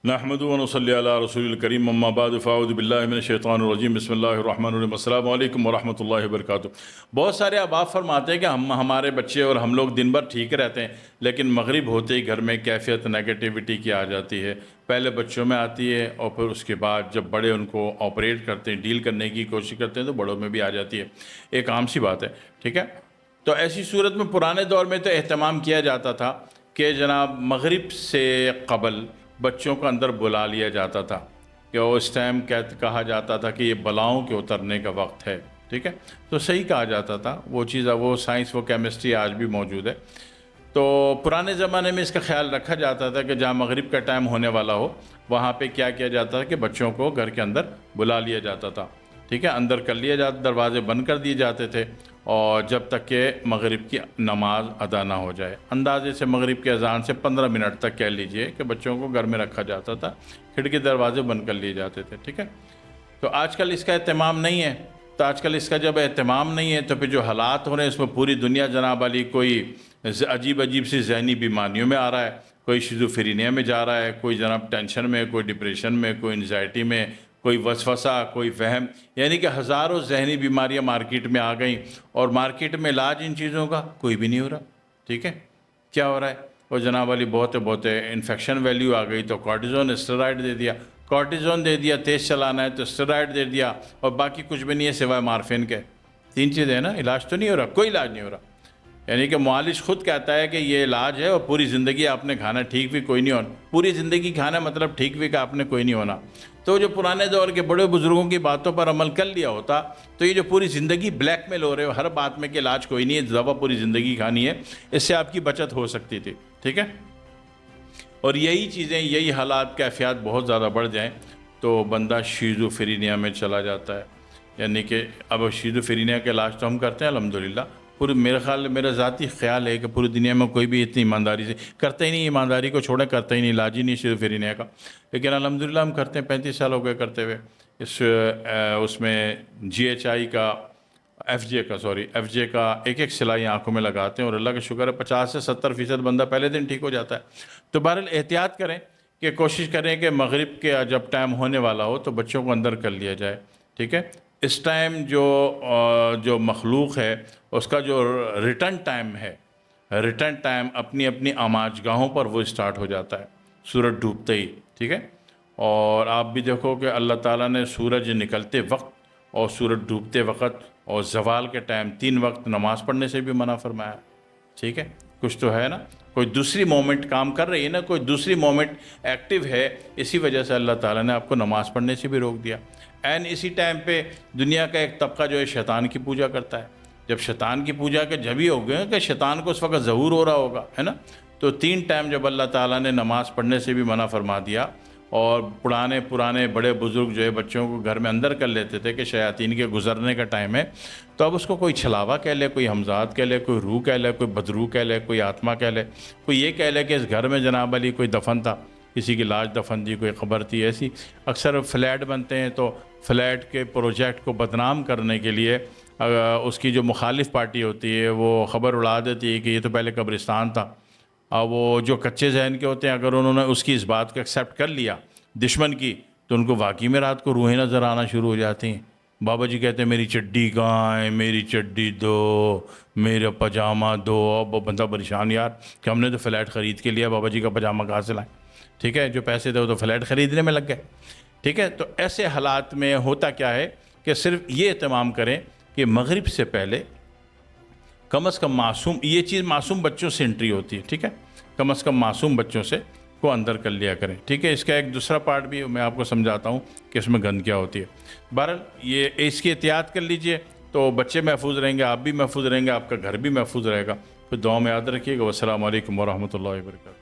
نحمد و نصلی علی رسول الکریم اما بعد فاعوذ باللہ من الشیطان الرجیم بسم اللہ الرحمن الرحیم السلام علیکم ورحمۃ اللہ وبرکاتہ۔ بہت سارے احباب فرماتے ہیں کہ ہمارے بچے اور ہم لوگ دن بھر ٹھیک رہتے ہیں، لیکن مغرب ہوتے ہی گھر میں کیفیت نیگیٹیوٹی کی آ جاتی ہے۔ پہلے بچوں میں آتی ہے اور پھر اس کے بعد جب بڑے ان کو آپریٹ کرتے ہیں، ڈیل کرنے کی کوشش کرتے ہیں تو بڑوں میں بھی آ جاتی ہے۔ ایک عام سی بات ہے، ٹھیک ہے۔ تو ایسی صورت میں پرانے دور میں تو اہتمام کیا جاتا تھا کہ جناب مغرب سے قبل بچوں کو اندر بلا لیا جاتا تھا کہ اس ٹائم کہا جاتا تھا کہ یہ بلاؤں کے اترنے کا وقت ہے، ٹھیک ہے۔ تو صحیح کہا جاتا تھا، وہ چیز، وہ سائنس، وہ کیمسٹری آج بھی موجود ہے۔ تو پرانے زمانے میں اس کا خیال رکھا جاتا تھا کہ جہاں مغرب کا ٹائم ہونے والا ہو وہاں پہ کیا کیا جاتا تھا کہ بچوں کو گھر کے اندر بلا لیا جاتا تھا، ٹھیک ہے، اندر کر لیا جاتا، دروازے بند کر دیے جاتے تھے، اور جب تک کہ مغرب کی نماز ادا نہ ہو جائے۔ اندازے سے مغرب کے اذان سے 15 منٹ تک کہہ لیجئے کہ بچوں کو گھر میں رکھا جاتا تھا، کھڑکی دروازے بند کر لیے جاتے تھے، ٹھیک ہے۔ تو آج کل اس کا اہتمام نہیں ہے، تو آج کل اس کا جب اہتمام نہیں ہے تو پھر جو حالات ہو رہے ہیں اس میں پوری دنیا جناب علی کوئی عجیب عجیب سی ذہنی بیماریوں میں آ رہا ہے، کوئی شیزوفرینیا میں جا رہا ہے، کوئی جناب ٹینشن میں، کوئی ڈپریشن میں، کوئی انزائٹی میں، کوئی وسوسہ، کوئی وہم، یعنی کہ ہزاروں ذہنی بیماریاں مارکیٹ میں آ گئیں، اور مارکیٹ میں علاج ان چیزوں کا کوئی بھی نہیں ہو رہا، ٹھیک ہے۔ کیا ہو رہا ہے؟ وہ جناب علی بہت انفیکشن ویلیو آ گئی تو کارٹیزون اسٹیرائڈ دے دیا، کارٹیزون دے دیا، تیز چلانا ہے تو اسٹیرائڈ دے دیا، اور باقی کچھ بھی نہیں ہے سوائے مارفین کے۔ 3 چیزیں ہیں نا، علاج تو نہیں ہو رہا، کوئی علاج نہیں ہو رہا۔ یعنی کہ معالج خود کہتا ہے کہ یہ علاج ہے اور پوری زندگی آپ نے کھانا، ٹھیک بھی کوئی نہیں ہونا، پوری زندگی کھانا مطلب ٹھیک بھی کہ آپ نے کوئی نہیں ہونا۔ تو جو پرانے دور کے بڑے بزرگوں کی باتوں پر عمل کر لیا ہوتا تو یہ جو پوری زندگی بلیک میل ہو رہے ہو ہر بات میں کہ علاج کوئی نہیں ہے، دوا پوری زندگی کھانی ہے، اس سے آپ کی بچت ہو سکتی تھی، ٹھیک ہے۔ اور یہی چیزیں، یہی حالات، کیفیات بہت زیادہ بڑھ جائیں تو بندہ شیزوفرینیا میں چلا جاتا ہے۔ یعنی کہ اب شیزوفرینیا کے علاج تو ہم کرتے ہیں الحمدللہ، پورے میرا ذاتی خیال ہے کہ پوری دنیا میں کوئی بھی اتنی ایمانداری سے کرتا ہی نہیں، ایمانداری کو چھوڑے کرتا ہی نہیں، علاج ہی نہیں شیزوفرینیا کا، لیکن الحمدللہ ہم کرتے ہیں، 35 سال ہو گئے کرتے ہوئے۔ اس میں GHI کا، ایف جے کا ایک سلائی آنکھوں میں لگاتے ہیں، اور اللہ کا شکر ہے 50 سے 70% بندہ پہلے دن ٹھیک ہو جاتا ہے۔ تو بہرحال احتیاط کریں کہ کوشش کریں کہ مغرب کے جب ٹائم ہونے والا ہو تو بچوں کو اندر کر لیا جائے، ٹھیک ہے۔ اس ٹائم جو مخلوق ہے اس کا جو ریٹرن ٹائم ہے، ریٹرن ٹائم اپنی اپنی آماج گاہوں پر وہ اسٹارٹ ہو جاتا ہے سورج ڈوبتے ہی، ٹھیک ہے۔ اور آپ بھی دیکھو کہ اللہ تعالیٰ نے سورج نکلتے وقت اور سورج ڈوبتے وقت اور زوال کے ٹائم 3 وقت نماز پڑھنے سے بھی منع فرمایا، ٹھیک ہے۔ کچھ تو ہے نا، کوئی دوسری مومنٹ کام کر رہی ہے نا، کوئی دوسری مومنٹ ایکٹیو ہے، اسی وجہ سے اللہ تعالیٰ نے آپ کو نماز پڑھنے سے بھی روک دیا۔ اسی ٹائم پہ دنیا کا ایک طبقہ جو ہے شیطان کی پوجا کرتا ہے۔ جب شیطان کی پوجا کے جب ہی ہو گئے کہ شیطان کو اس وقت ظہور ہو رہا ہوگا، ہے نا۔ تو 3 ٹائم جب اللہ تعالیٰ نے نماز پڑھنے سے بھی منع فرما دیا، اور پرانے بڑے بزرگ جو ہے بچوں کو گھر میں اندر کر لیتے تھے کہ شیاطین کے گزرنے کا ٹائم ہے، تو اب اس کو کوئی چھلاوا کہہ لے، کوئی ہمزاد کہہ لے، کوئی روح کہہ لے، کوئی بدروح کہہ لے، کوئی آتما کہہ لے، کوئی یہ کہہ لے کہ اس گھر میں جناب علی کوئی دفن تھا، کسی کی لاش دفن تھی، کوئی خبر تھی ایسی۔ اکثر فلیٹ بنتے ہیں تو فلیٹ کے پروجیکٹ کو بدنام کرنے کے لیے اس کی جو مخالف پارٹی ہوتی ہے وہ خبر اڑا دیتی ہے کہ یہ تو پہلے قبرستان تھا۔ وہ جو کچے ذہن کے ہوتے ہیں اگر انہوں نے اس کی اس بات کو ایکسیپٹ کر لیا دشمن کی، تو ان کو واقعی میں رات کو روحیں نظر آنا شروع ہو جاتی ہیں۔ بابا جی کہتے ہیں میری چڈی کہاں ہے، میری چڈی دو، میرا پاجامہ دو۔ اب وہ بندہ پریشان یار کہ ہم نے تو فلیٹ خرید کے لیا، بابا جی کا پاجامہ کہاں سے لائیں، ٹھیک ہے۔ جو پیسے تھے وہ تو فلیٹ خریدنے میں لگ گئے، ٹھیک ہے۔ تو ایسے حالات میں ہوتا کیا ہے کہ صرف یہ اہتمام کریں کہ مغرب سے پہلے کم از کم معصوم، یہ چیز معصوم بچوں سے انٹری ہوتی ہے، ٹھیک ہے، کم از کم معصوم بچوں سے کو اندر کر لیا کریں، ٹھیک ہے۔ اس کا ایک دوسرا پارٹ بھی میں آپ کو سمجھاتا ہوں کہ اس میں گند کیا ہوتی ہے۔ بہرحال یہ اس کی احتیاط کر لیجئے تو بچے محفوظ رہیں گے، آپ بھی محفوظ رہیں گے، آپ کا گھر بھی محفوظ رہے گا۔ پھر دعا میں یاد رکھیے گا۔ والسلام علیکم ورحمۃ اللہ وبرکاتہ۔